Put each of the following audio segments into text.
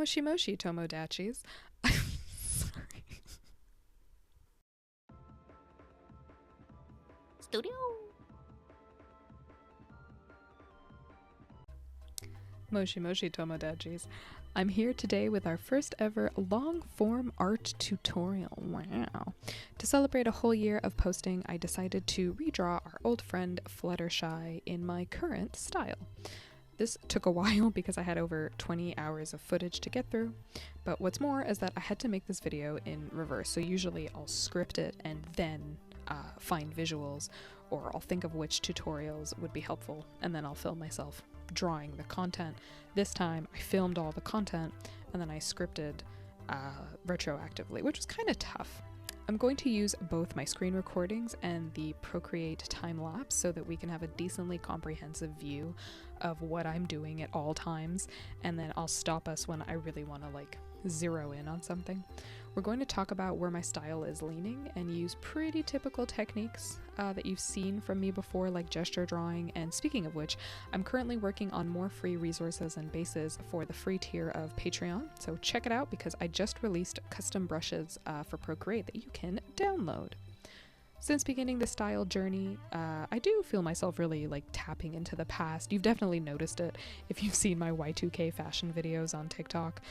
Moshi Moshi Tomodachis. Sorry. Studio. Moshi Moshi Tomodachis. I'm here today with our first ever long-form art tutorial. Wow. To celebrate a whole year of posting, I decided to redraw our old friend Fluttershy in my current style. This took a while because I had over 20 hours of footage to get through, but what's more is that I had to make this video in reverse, so usually I'll script it and then find visuals, or I'll think of which tutorials would be helpful, and then I'll film myself drawing the content. This time I filmed all the content and then I scripted retroactively, which was kind of tough. I'm going to use both my screen recordings and the Procreate time-lapse so that we can have a decently comprehensive view of what I'm doing at all times, and then I'll stop us when I really want to like zero in on something. We're going to talk about where my style is leaning and use pretty typical techniques that you've seen from me before, like gesture drawing. And speaking of which, I'm currently working on more free resources and bases for the free tier of Patreon, so check it out because I just released custom brushes for Procreate that you can download. Since beginning the style journey, I do feel myself really like tapping into the past. You've definitely noticed it if you've seen my Y2K fashion videos on TikTok.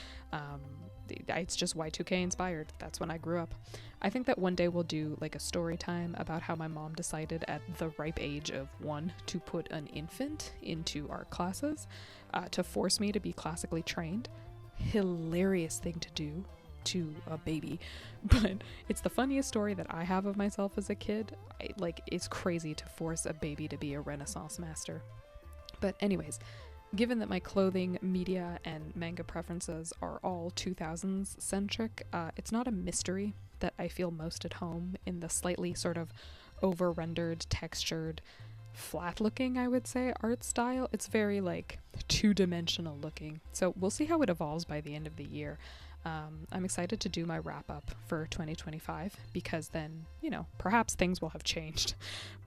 It's just Y2K inspired. That's when I grew up. I think that one day we'll do like a story time about how my mom decided at the ripe age of 1 to put an infant into art classes to force me to be classically trained. Hilarious thing to do to a baby, but it's the funniest story that I have of myself as a kid. It's crazy to force a baby to be a Renaissance master. But anyways, given that my clothing, media, and manga preferences are all 2000s centric, it's not a mystery that I feel most at home in the slightly sort of over-rendered, textured, flat-looking, I would say, art style. It's very like two-dimensional looking. So we'll see how it evolves by the end of the year. I'm excited to do my wrap up for 2025 because then, you know, perhaps things will have changed,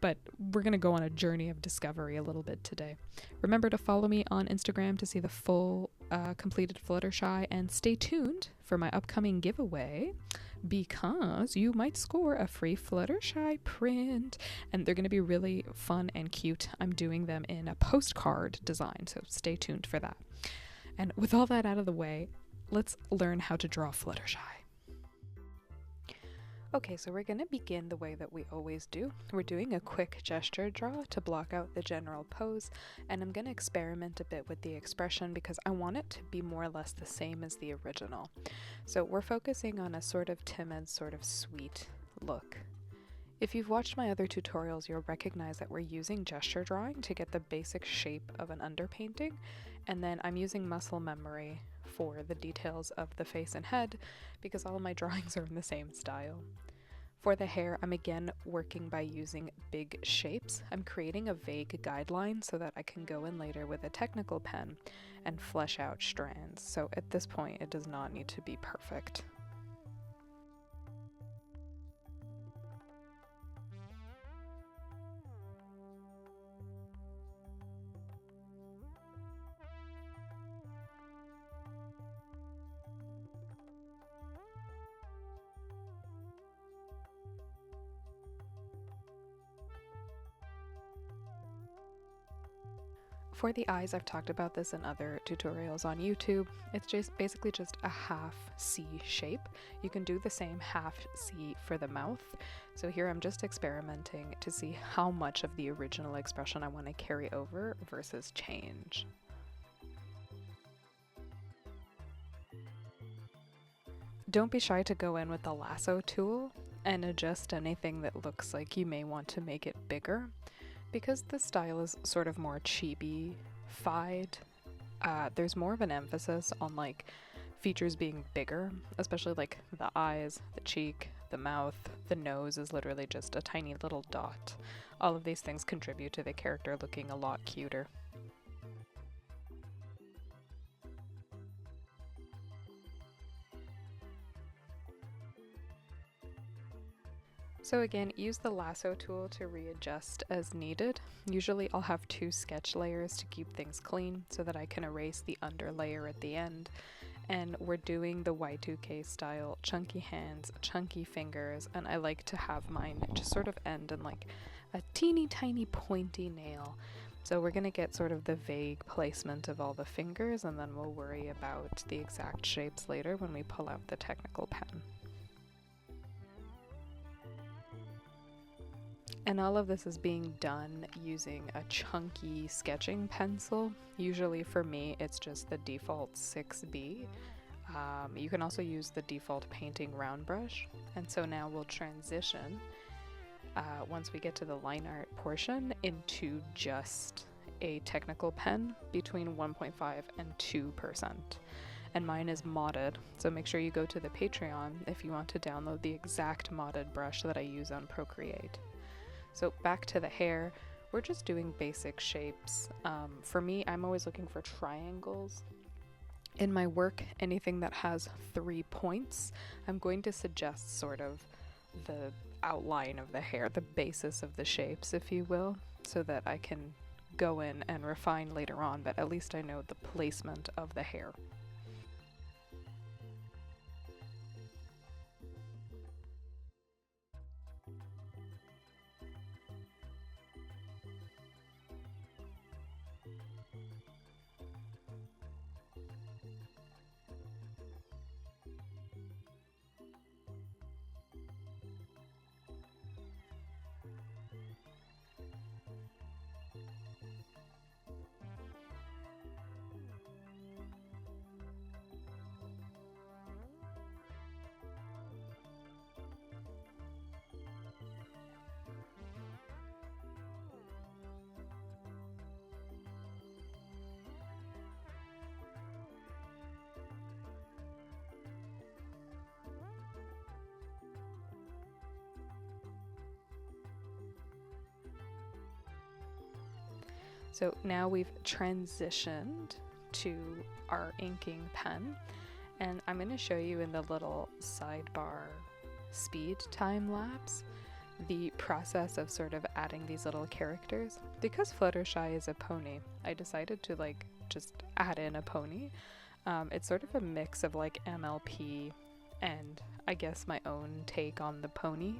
but we're going to go on a journey of discovery a little bit today. Remember to follow me on Instagram to see the full completed Fluttershy, and stay tuned for my upcoming giveaway because you might score a free Fluttershy print, and they're going to be really fun and cute. I'm doing them in a postcard design, so stay tuned for that. And with all that out of the way, let's learn how to draw Fluttershy. Okay, so we're going to begin the way that we always do. We're doing a quick gesture draw to block out the general pose, and I'm going to experiment a bit with the expression because I want it to be more or less the same as the original. So we're focusing on a sort of timid, sort of sweet look. If you've watched my other tutorials, you'll recognize that we're using gesture drawing to get the basic shape of an underpainting, and then I'm using muscle memory for the details of the face and head because all of my drawings are in the same style. For the hair, I'm again working by using big shapes. I'm creating a vague guideline so that I can go in later with a technical pen and flesh out strands. So at this point, it does not need to be perfect. For the eyes, I've talked about this in other tutorials on YouTube. It's just basically just a half C shape. You can do the same half C for the mouth. So here I'm just experimenting to see how much of the original expression I want to carry over versus change. Don't be shy to go in with the lasso tool and adjust anything that looks like you may want to make it bigger. Because the style is sort of more chibi-fied, there's more of an emphasis on like features being bigger, especially like the eyes, the cheek, the mouth, the nose is literally just a tiny little dot. All of these things contribute to the character looking a lot cuter. So again, use the lasso tool to readjust as needed. Usually I'll have 2 sketch layers to keep things clean so that I can erase the under layer at the end. And we're doing the Y2K style, chunky hands, chunky fingers, and I like to have mine just sort of end in like a teeny tiny pointy nail. So we're gonna get sort of the vague placement of all the fingers, and then we'll worry about the exact shapes later when we pull out the technical pen. And all of this is being done using a chunky sketching pencil. Usually for me, it's just the default 6B. You can also use the default painting round brush. And so now we'll transition, once we get to the line art portion, into just a technical pen between 1.5 and 2%. And mine is modded, so make sure you go to the Patreon if you want to download the exact modded brush that I use on Procreate. So back to the hair, we're just doing basic shapes. For me, I'm always looking for triangles. In my work, anything that has 3 points, I'm going to suggest sort of the outline of the hair, the basis of the shapes, if you will, so that I can go in and refine later on, but at least I know the placement of the hair. So now we've transitioned to our inking pen, and I'm going to show you in the little sidebar speed time lapse the process of sort of adding these little characters. Because Fluttershy is a pony, I decided to like just add in a pony. It's sort of a mix of like MLP and I guess my own take on the pony.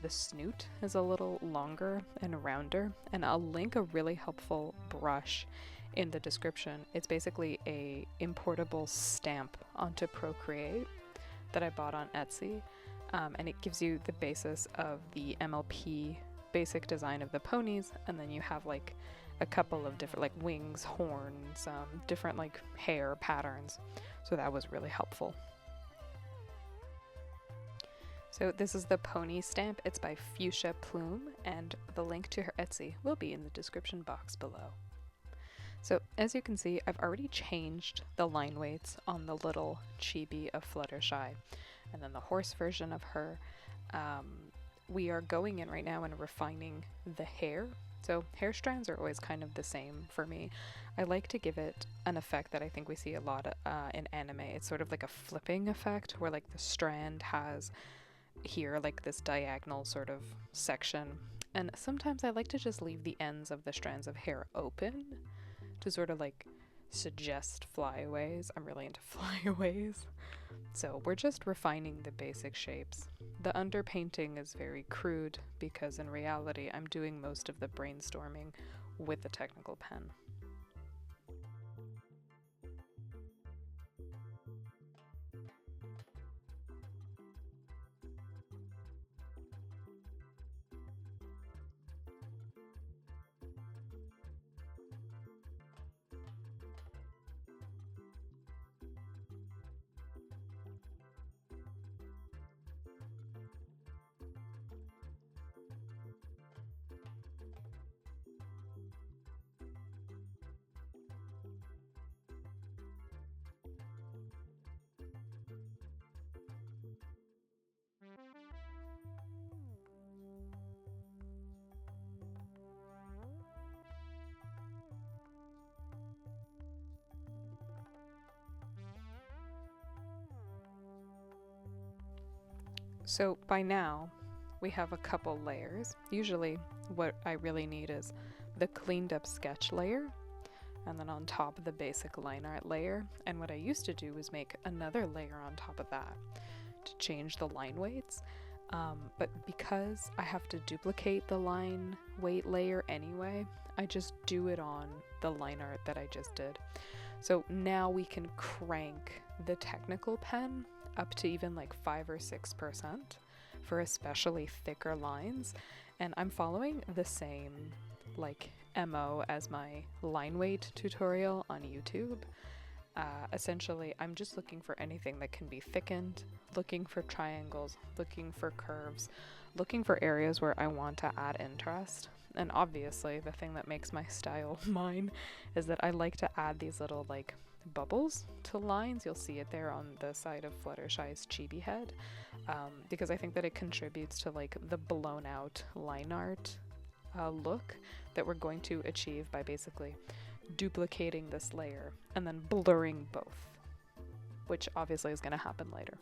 The snoot is a little longer and rounder, and I'll link a really helpful brush in the description. It's basically a importable stamp onto Procreate that I bought on Etsy, and it gives you the basis of the MLP basic design of the ponies, and then you have like a couple of different like wings, horns, different like hair patterns. So that was really helpful. So this is the pony stamp. It's by Fuchsia Plume, and the link to her Etsy will be in the description box below. So as you can see, I've already changed the line weights on the little chibi of Fluttershy, and then the horse version of her. We are going in right now and refining the hair. So hair strands are always kind of the same for me. I like to give it an effect that I think we see a lot in anime. It's sort of like a flipping effect where like the strand has here like this diagonal sort of section, and sometimes I like to just leave the ends of the strands of hair open to sort of like suggest flyaways. I'm really into flyaways. So we're just refining the basic shapes. The underpainting is very crude because in reality I'm doing most of the brainstorming with the technical pen. So by now, we have a couple layers. Usually what I really need is the cleaned up sketch layer, and then on top of the basic line art layer. And what I used to do was make another layer on top of that to change the line weights. But because I have to duplicate the line weight layer anyway, I just do it on the line art that I just did. So now we can crank the technical pen up to even like 5 or 6% for especially thicker lines. And I'm following the same like MO as my line weight tutorial on YouTube. Essentially, I'm just looking for anything that can be thickened, looking for triangles, looking for curves, looking for areas where I want to add interest. And obviously, the thing that makes my style mine is that I like to add these little like bubbles to lines. You'll see it there on the side of Fluttershy's chibi head, because I think that it contributes to like the blown out line art look that we're going to achieve by basically duplicating this layer and then blurring both, which obviously is going to happen later.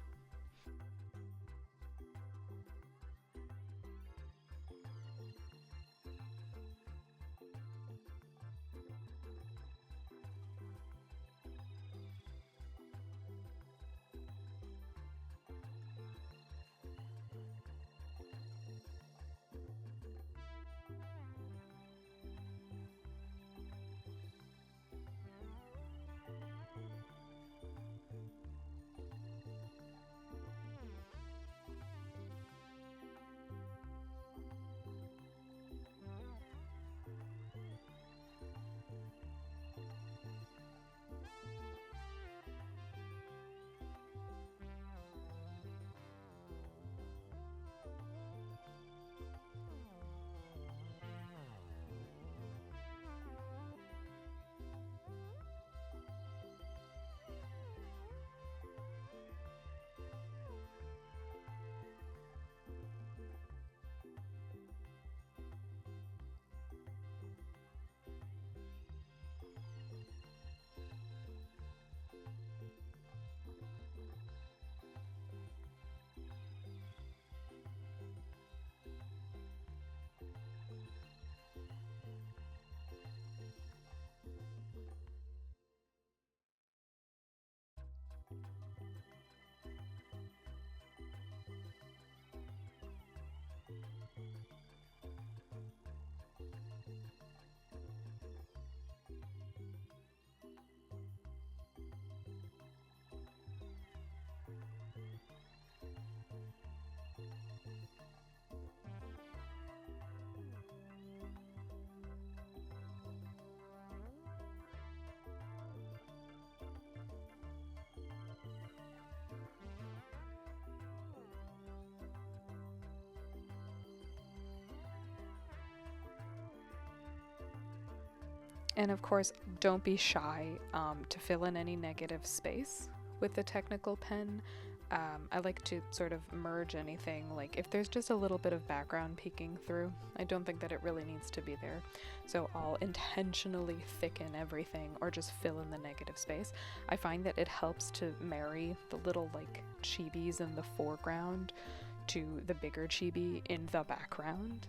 And of course, don't be shy to fill in any negative space with the technical pen. I like to sort of merge anything, like if there's just a little bit of background peeking through, I don't think that it really needs to be there. So I'll intentionally thicken everything or just fill in the negative space. I find that it helps to marry the little like chibis in the foreground to the bigger chibi in the background.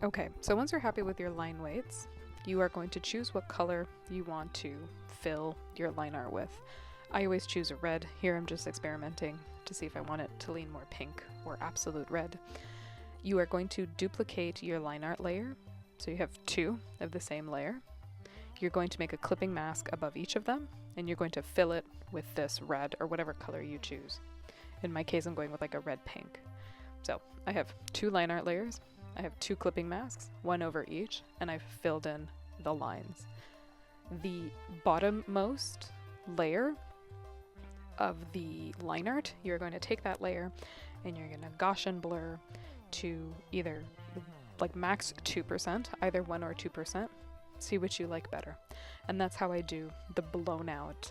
Okay, so once you're happy with your line weights, you are going to choose what color you want to fill your line art with. I always choose a red. Here I'm just experimenting to see if I want it to lean more pink or absolute red. You are going to duplicate your line art layer, so you have 2 of the same layer. You're going to make a clipping mask above each of them, and you're going to fill it with this red or whatever color you choose. In my case, I'm going with like a red pink. So I have 2 line art layers. I have 2 clipping masks, 1 over each, and I've filled in the lines. The bottommost layer of the line art, you're going to take that layer and you're going to Gaussian blur to either like max 2%, either 1 or 2%. See what you like better. And that's how I do the blown out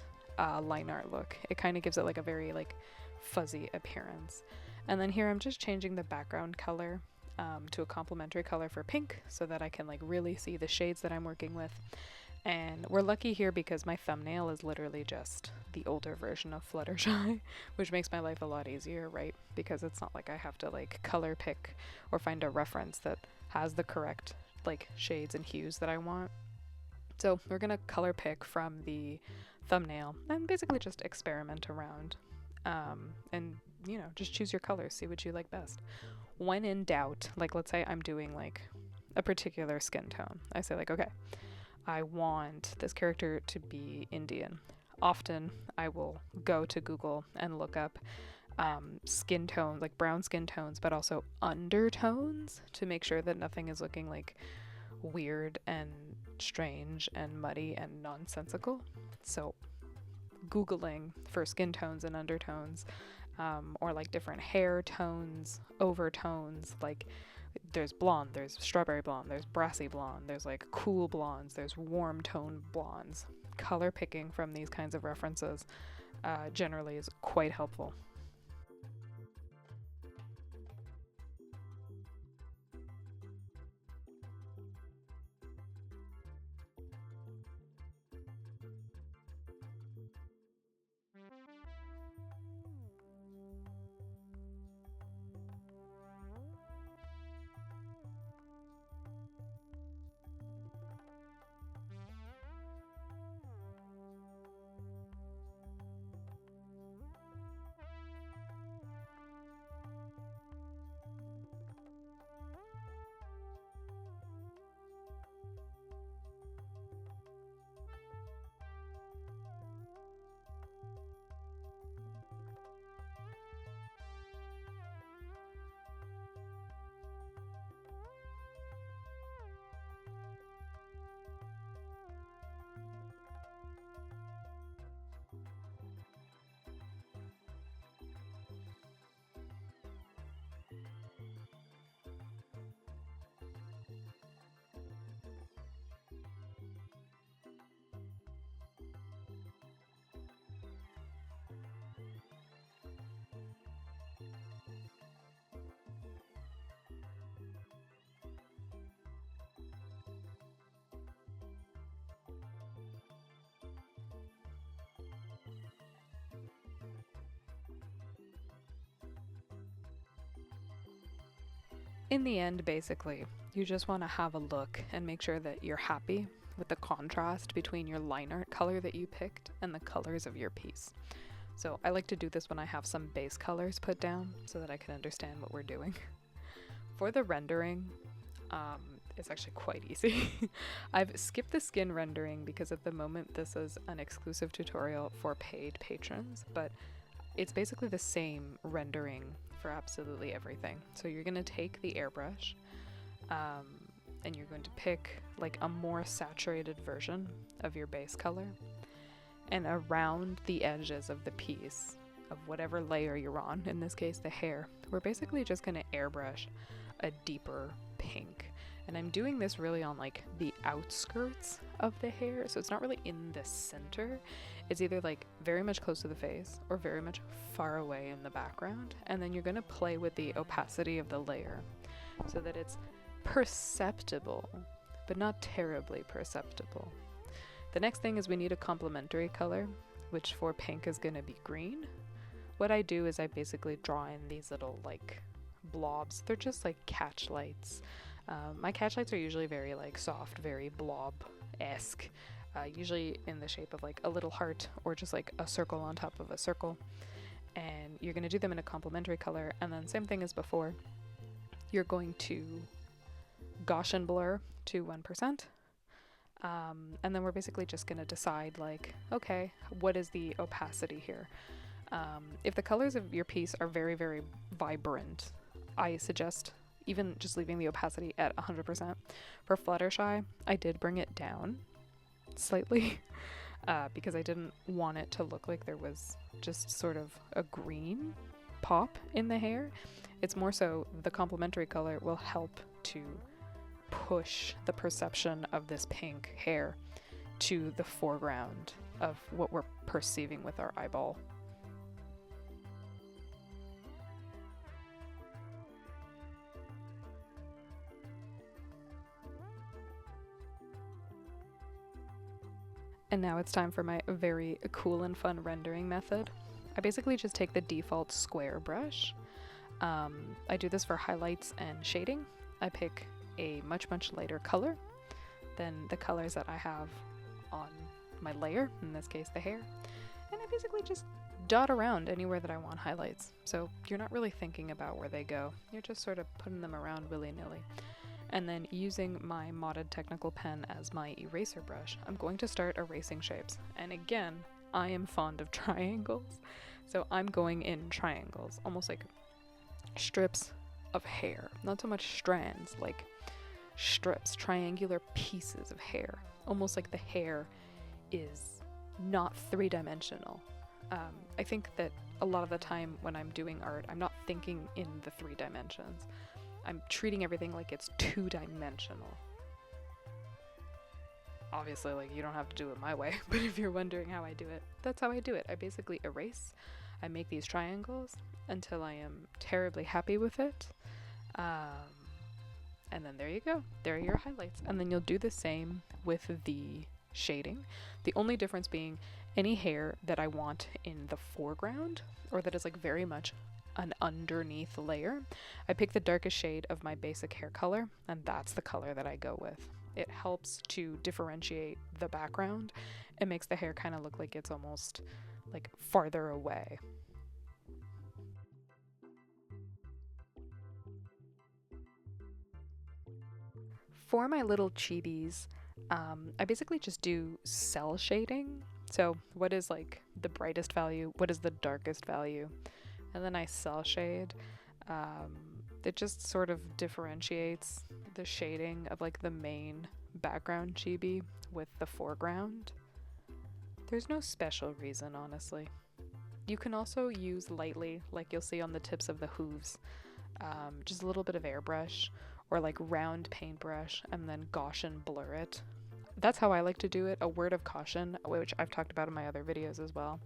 line art look. It kind of gives it like a very like fuzzy appearance. And then here I'm just changing the background color to a complementary color for pink so that I can like really see the shades that I'm working with. And we're lucky here because my thumbnail is literally just the older version of Fluttershy, which makes my life a lot easier, right? Because it's not like I have to like color pick or find a reference that has the correct like shades and hues that I want. So we're gonna color pick from the thumbnail and basically just experiment around and you know, just choose your colors, see what you like best. When in doubt, like let's say I'm doing like a particular skin tone, I say like, okay, I want this character to be Indian. Often I will go to Google and look up skin tones, like brown skin tones, but also undertones to make sure that nothing is looking like weird and strange and muddy and nonsensical. So Googling for skin tones and undertones, or like different hair tones, overtones, like there's blonde, there's strawberry blonde, there's brassy blonde, there's like cool blondes, there's warm tone blondes. Color picking from these kinds of references generally is quite helpful. In the end, basically, you just want to have a look and make sure that you're happy with the contrast between your line art color that you picked and the colors of your piece. So I like to do this when I have some base colors put down so that I can understand what we're doing. For the rendering, it's actually quite easy. I've skipped the skin rendering because at the moment this is an exclusive tutorial for paid patrons, but it's basically the same rendering for absolutely everything. So you're going to take the airbrush and you're going to pick like a more saturated version of your base color, and around the edges of the piece of whatever layer you're on, in this case the hair, we're basically just going to airbrush a deeper pink. And I'm doing this really on like the outskirts of the hair, so it's not really in the center. It's either like very much close to the face or very much far away in the background. And then you're going to play with the opacity of the layer so that it's perceptible, but not terribly perceptible. The next thing is we need a complementary color, which for pink is going to be green. What I do is I basically draw in these little like blobs. They're just like catch lights My catch lights are usually very like soft, very blob-esque, usually in the shape of like a little heart or just like a circle on top of a circle. And you're going to do them in a complementary color, and then same thing as before, you're going to Gaussian blur to 1%. And then we're basically just going to decide like, okay, what is the opacity here? If the colors of your piece are very, very vibrant, I suggest even just leaving the opacity at 100%. For Fluttershy, I did bring it down slightly because I didn't want it to look like there was just sort of a green pop in the hair. It's more so the complementary color will help to push the perception of this pink hair to the foreground of what we're perceiving with our eyeball. And now it's time for my very cool and fun rendering method. I basically just take the default square brush. I do this for highlights and shading. I pick a much, much lighter color than the colors that I have on my layer, in this case the hair, and I basically just dot around anywhere that I want highlights. So you're not really thinking about where they go, you're just sort of putting them around willy-nilly. And then using my modded technical pen as my eraser brush, I'm going to start erasing shapes. And again, I am fond of triangles, so I'm going in triangles, almost like strips of hair, not so much strands, like strips, triangular pieces of hair, almost like the hair is not three-dimensional. I think that a lot of the time when I'm doing art, I'm not thinking in the 3 dimensions. I'm treating everything like it's 2-dimensional. Obviously, like, you don't have to do it my way, but if you're wondering how I do it, that's how I do it. I basically erase, I make these triangles until I am terribly happy with it. And then there you go. There are your highlights. And then you'll do the same with the shading. The only difference being any hair that I want in the foreground, or that is like very much an underneath layer, I pick the darkest shade of my basic hair color, and that's the color that I go with. It helps to differentiate the background. It makes the hair kind of look like it's almost like farther away. For my little chibis, I basically just do cell shading. So what is like the brightest value? What is the darkest value? And then I cell shade. It just sort of differentiates the shading of like the main background chibi with the foreground. There's no special reason, honestly. You can also use lightly, like you'll see on the tips of the hooves, just a little bit of airbrush or like round paintbrush, and then Gaussian blur it. That's how I like to do it. A word of caution, which I've talked about in my other videos as well,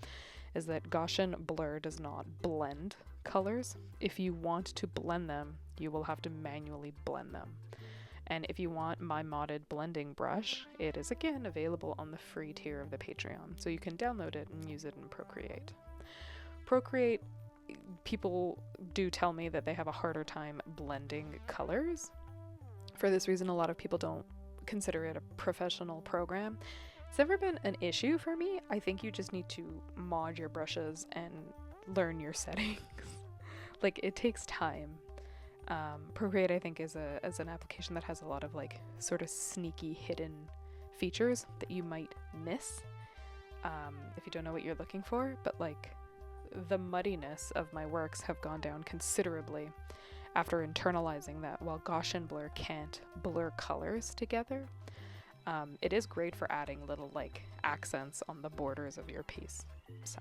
is that Gaussian blur does not blend colors. If you want to blend them, you will have to manually blend them. And if you want my modded blending brush, it is again available on the free tier of the Patreon. So you can download it and use it in Procreate. Procreate, people do tell me that they have a harder time blending colors. For this reason, a lot of people don't consider it a professional program. It's never been an issue for me. I think you just need to mod your brushes and learn your settings. Like, it takes time. Procreate, I think, is an application that has a lot of like sort of sneaky hidden features that you might miss if you don't know what you're looking for. But like, the muddiness of my works have gone down considerably after internalizing that while Gaussian blur can't blur colors together. It is great for adding little like accents on the borders of your piece. So.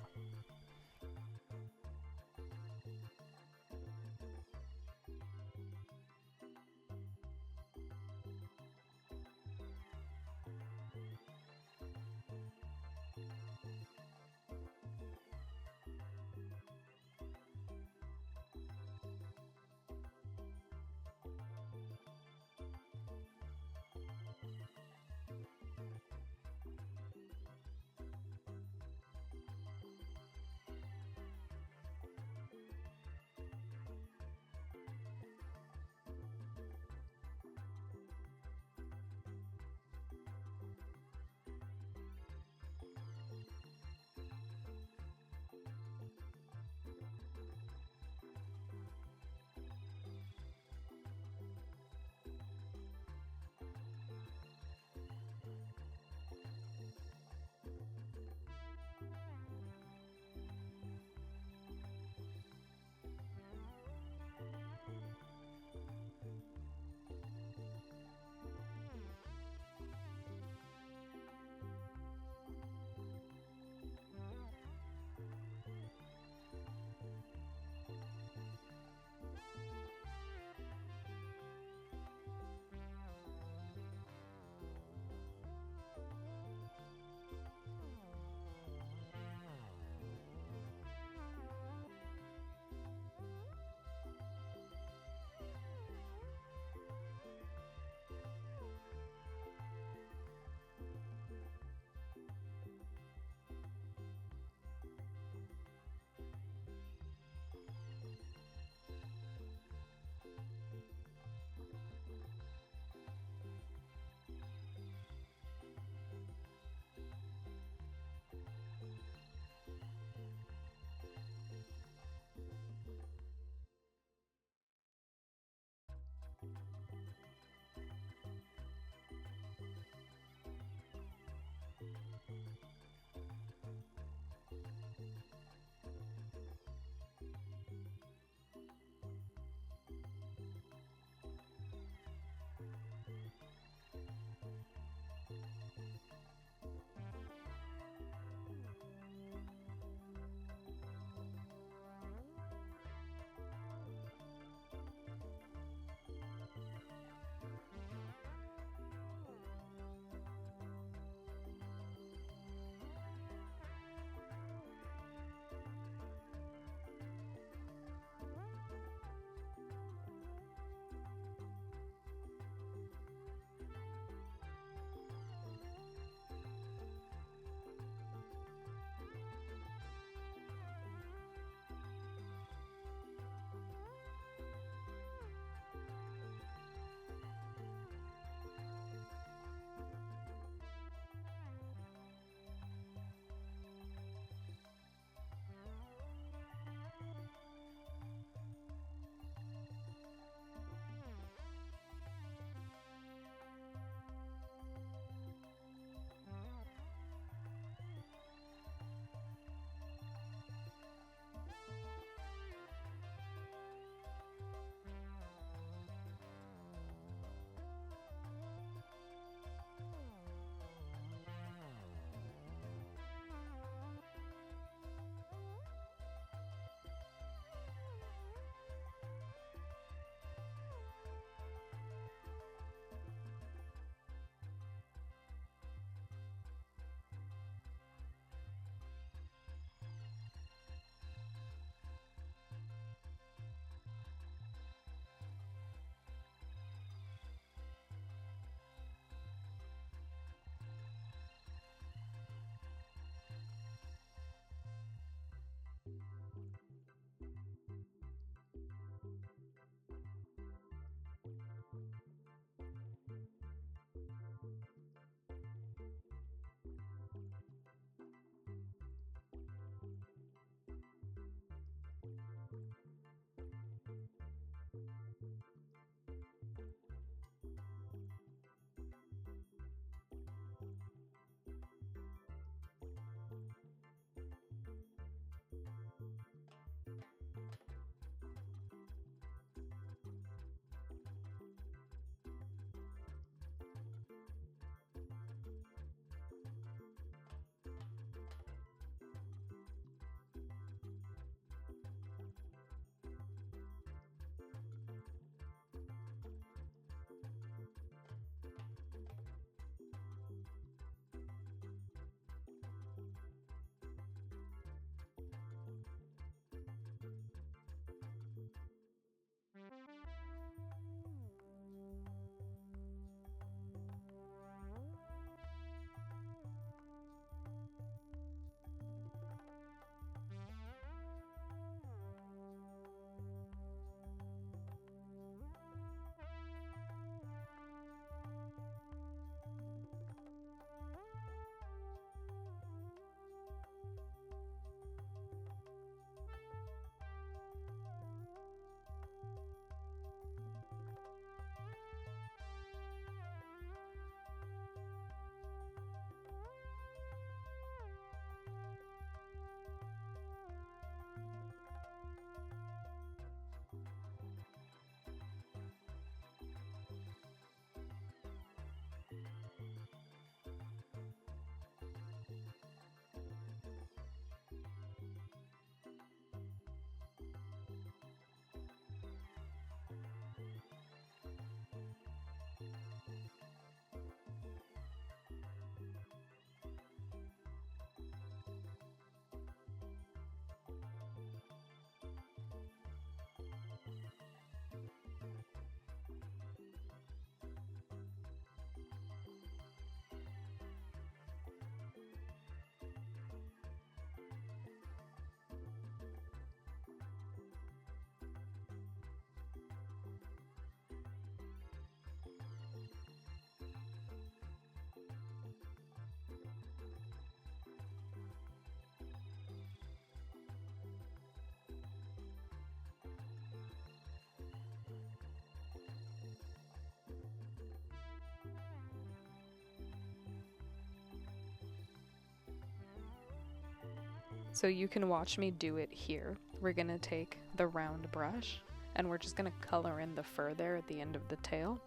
So you can watch me do it here. We're going to take the round brush and we're just going to color in the fur there at the end of the tail.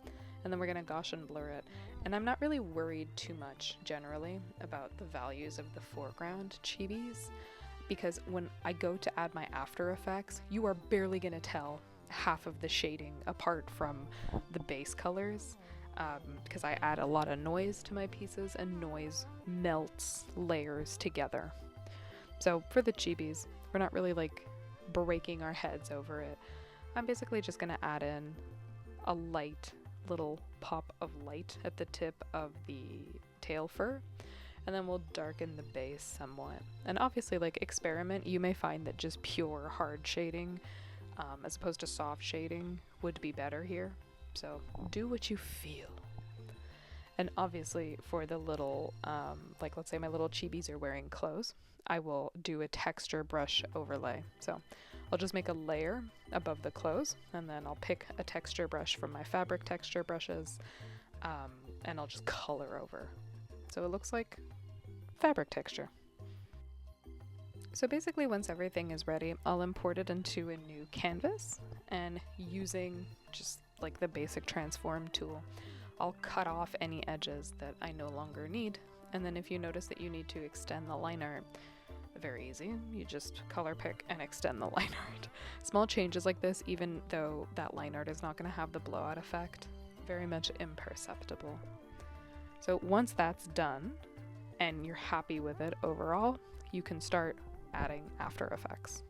And then we're going to Gaussian blur it. And I'm not really worried too much generally about the values of the foreground chibis, because when I go to add my After Effects, you are barely going to tell half of the shading apart from the base colors, because I add a lot of noise to my pieces and noise melts layers together. So for the chibis, we're not really like breaking our heads over it. I'm basically just going to add in a light little pop of light at the tip of the tail fur, and then we'll darken the base somewhat. And obviously, like, experiment. You may find that just pure hard shading as opposed to soft shading would be better here, so do what you feel. And obviously for the little like, let's say my little chibis are wearing clothes, I will do a texture brush overlay. So I'll just make a layer above the clothes, and then I'll pick a texture brush from my fabric texture brushes, and I'll just color over. So it looks like fabric texture. So basically once everything is ready, I'll import it into a new canvas, and using just like the basic transform tool, I'll cut off any edges that I no longer need. And then if you notice that you need to extend the line art, very easy. You just color pick and extend the line art. Small changes like this, even though that line art is not going to have the blowout effect, very much imperceptible. So once that's done and you're happy with it overall, you can start adding After Effects.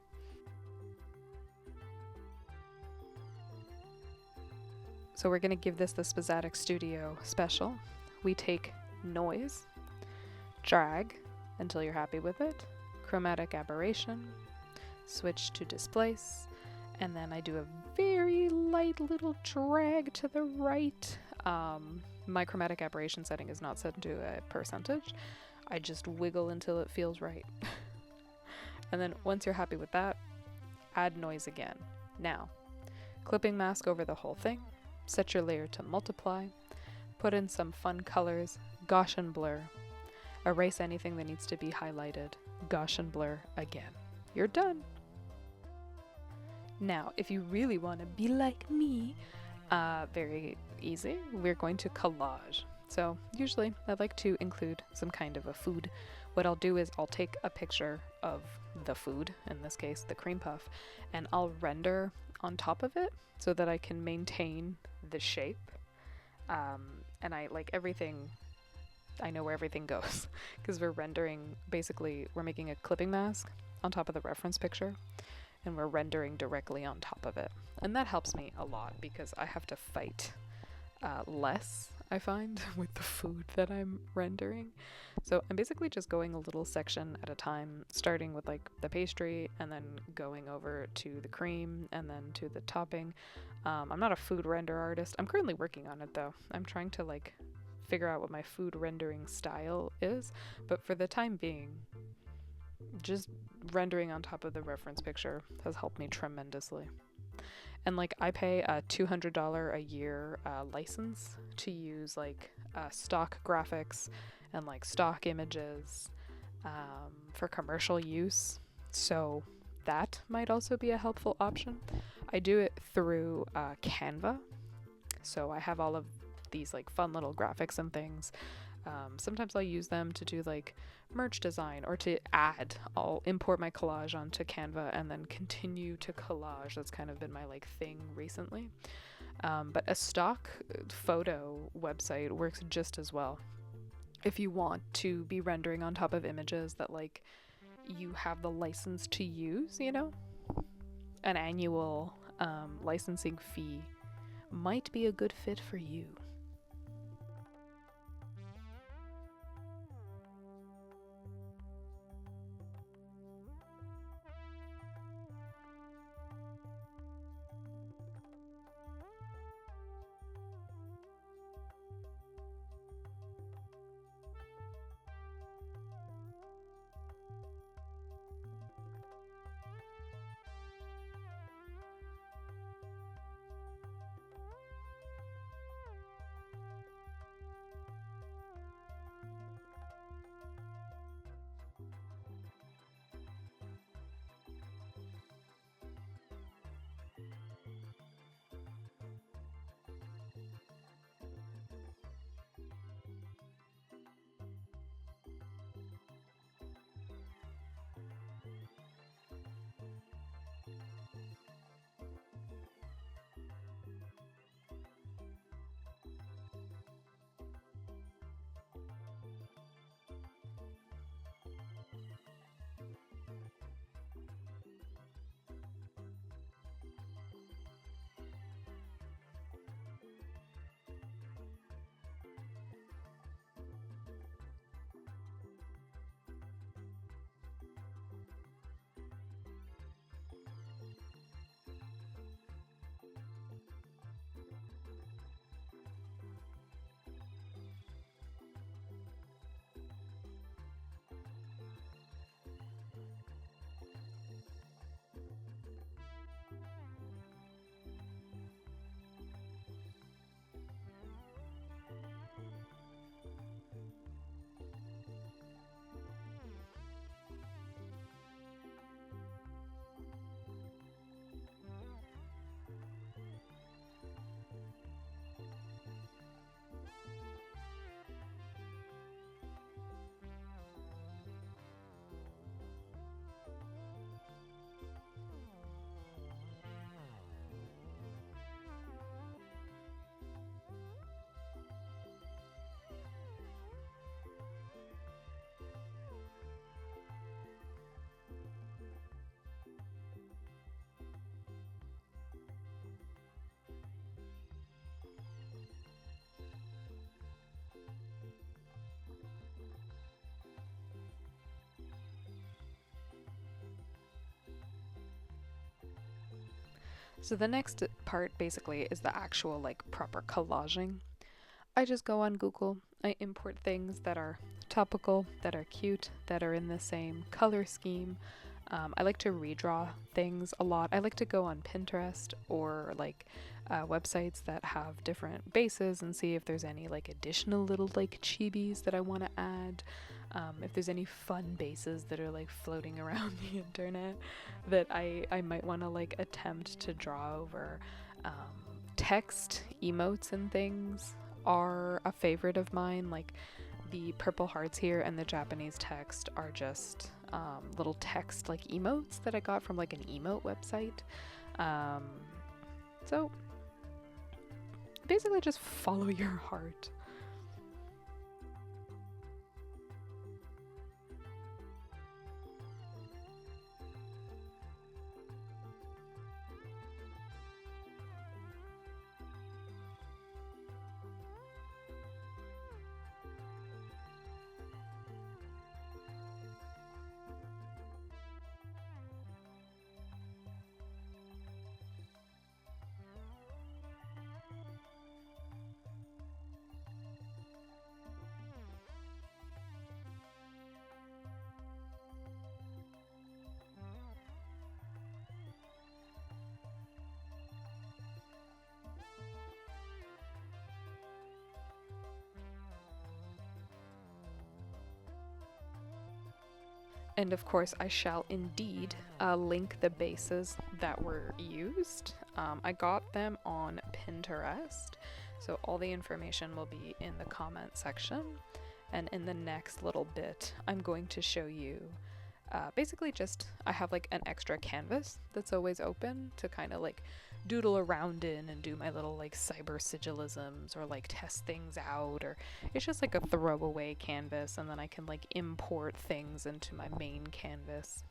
So we're going to give this the Spazzatic Studio special. We take noise, drag until you're happy with it, chromatic aberration, switch to displace, and then I do a very light little drag to the right. My chromatic aberration setting is not set to a percentage. I just wiggle until it feels right. And then once you're happy with that, add noise again. Now, clipping mask over the whole thing, set your layer to multiply, put in some fun colors, Gaussian blur, erase anything that needs to be highlighted, Gaussian blur again. You're done. Now, if you really want to be like me, very easy, we're going to collage. So usually I like to include some kind of a food. What I'll do is I'll take a picture of the food, in this case the cream puff, and I'll render on top of it so that I can maintain the shape. And I like everything, I know where everything goes because we're rendering, basically we're making a clipping mask on top of the reference picture and we're rendering directly on top of it. And that helps me a lot because I have to fight less, I find, with the food that I'm rendering. So I'm basically just going a little section at a time, starting with like the pastry and then going over to the cream and then to the topping. I'm not a food render artist. I'm currently working on it though. I'm trying to like figure out what my food rendering style is, but for the time being, just rendering on top of the reference picture has helped me tremendously. And like I pay a $200 a year license to use like stock graphics and like stock images for commercial use. So that might also be a helpful option. I do it through Canva. So I have all of these like fun little graphics and things. Sometimes I'll use them to do like merch design or to add. I'll import my collage onto Canva and then continue to collage. That's kind of been my like thing recently. But a stock photo website works just as well. If you want to be rendering on top of images that like you have the license to use, you know, an annual licensing fee might be a good fit for you. So the next part basically is the actual like proper collaging. I just go on Google, I import things that are topical, that are cute, that are in the same color scheme. I like to redraw things a lot. I like to go on Pinterest or like websites that have different bases and see if there's any like additional little like chibis that I want to add. If there's any fun bases that are like floating around the internet that I might want to like attempt to draw over. Text, emotes and things are a favorite of mine. Like the purple hearts here and the Japanese text are just little text like emotes that I got from like an emote website. So basically just follow your heart. And of course, I shall indeed link the bases that were used. I got them on Pinterest, so all the information will be in the comment section. And in the next little bit, I'm going to show you basically just, I have like an extra canvas that's always open to kind of like doodle around in and do my little like cyber sigilisms or like test things out, or it's just like a throwaway canvas, and then I can like import things into my main canvas.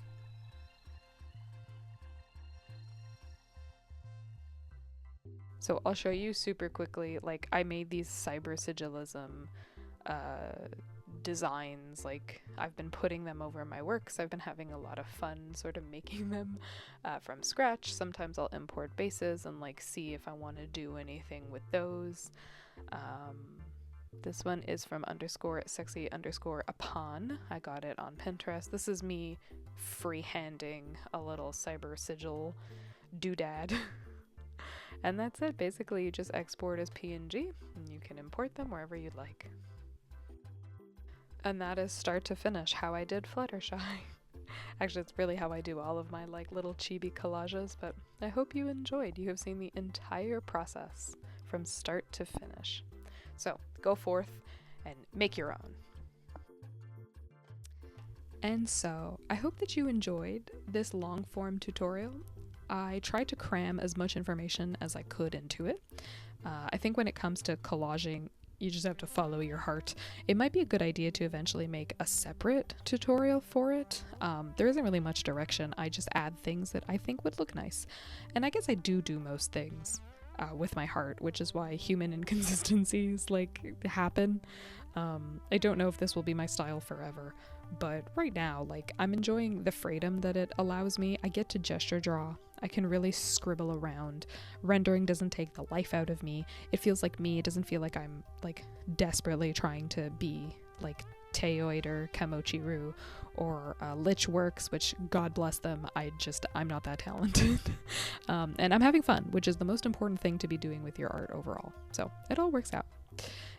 So I'll show you super quickly, like I made these cyber sigilism designs, like I've been putting them over my works. I've been having a lot of fun sort of making them from scratch. Sometimes I'll import bases and like see if I want to do anything with those. This one is from _sexy_upon. I got it on Pinterest. This is me freehanding a little cyber sigil doodad. And that's it. Basically, you just export as PNG and you can import them wherever you'd like. And that is start to finish how I did Fluttershy. Actually, it's really how I do all of my like little chibi collages, but I hope you enjoyed. You have seen the entire process from start to finish. So go forth and make your own. And so I hope that you enjoyed this long form tutorial. I tried to cram as much information as I could into it. I think when it comes to collaging, you just have to follow your heart. It might be a good idea to eventually make a separate tutorial for it. There isn't really much direction. I just add things that I think would look nice. And I guess I do most things with my heart, which is why human inconsistencies like happen. I don't know if this will be my style forever, but right now, like, I'm enjoying the freedom that it allows me. I get to gesture draw. I can really scribble around. Rendering doesn't take the life out of me. It feels like me. It doesn't feel like I'm like desperately trying to be like Teoid or Kamochiru or Lichworks, which God bless them. I'm not that talented. And I'm having fun, which is the most important thing to be doing with your art overall. So it all works out.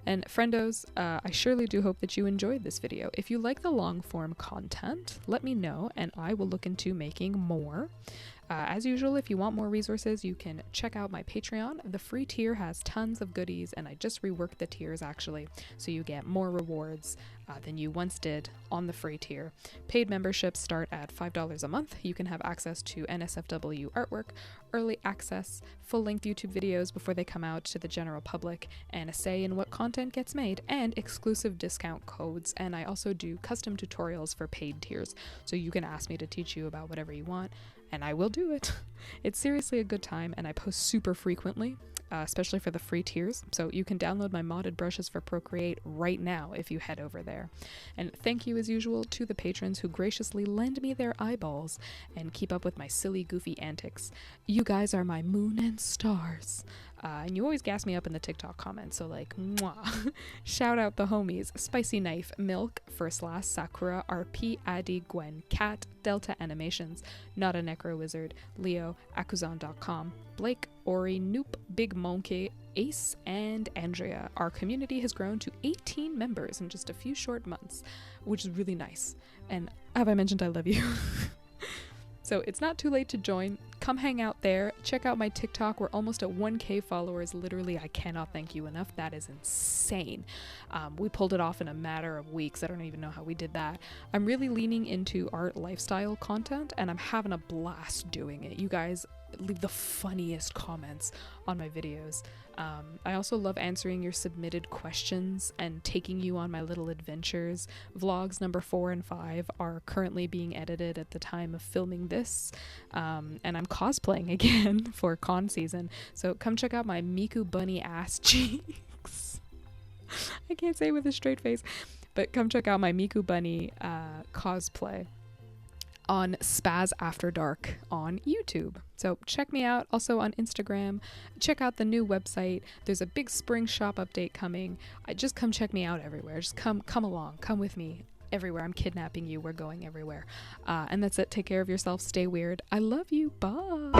And friendos, I surely do hope that you enjoyed this video. If you like the long form content, let me know and I will look into making more. As usual, if you want more resources, you can check out my Patreon. The free tier has tons of goodies, and I just reworked the tiers actually, so you get more rewards than you once did on the free tier. Paid memberships start at $5 a month. You can have access to NSFW artwork, early access, full-length YouTube videos before they come out to the general public, and a say in what content gets made, and exclusive discount codes. And I also do custom tutorials for paid tiers, so you can ask me to teach you about whatever you want, and I will do it. It's seriously a good time, and I post super frequently. especially for the free tiers. So you can download my modded brushes for Procreate right now if you head over there. And thank you as usual to the patrons who graciously lend me their eyeballs and keep up with my silly, goofy antics. You guys are my moon and stars. And you always gas me up in the TikTok comments, so like, mwah. Shout out the homies: Spicy Knife, Milk, First Last, Sakura, RP, Adie, Gwen, Cat, Delta Animations, Not a Necrowizard, Leo, Akuzan.com, Blake, Auri, Noop, BigMonke, Ace, and Andrea. Our community has grown to 18 members in just a few short months, which is really nice. And have I mentioned I love you? So it's not too late to join. Come hang out there. Check out my TikTok. We're almost at 1K followers. Literally, I cannot thank you enough. That is insane. We pulled it off in a matter of weeks. I don't even know how we did that. I'm really leaning into art lifestyle content, and I'm having a blast doing it. You guys leave the funniest comments on my videos. I also love answering your submitted questions and taking you on my little adventures. Vlogs number 4 and 5 are currently being edited at the time of filming this, and I'm cosplaying again for con season, so come check out my Miku bunny ass cheeks. I can't say it with a straight face, but come check out my Miku bunny cosplay on Spaz After Dark on YouTube. So check me out. Also on Instagram. Check out the new website. There's a big spring shop update coming. Just come check me out everywhere. Just come along. Come with me everywhere. I'm kidnapping you. We're going everywhere. And that's it. Take care of yourself. Stay weird. I love you. Bye.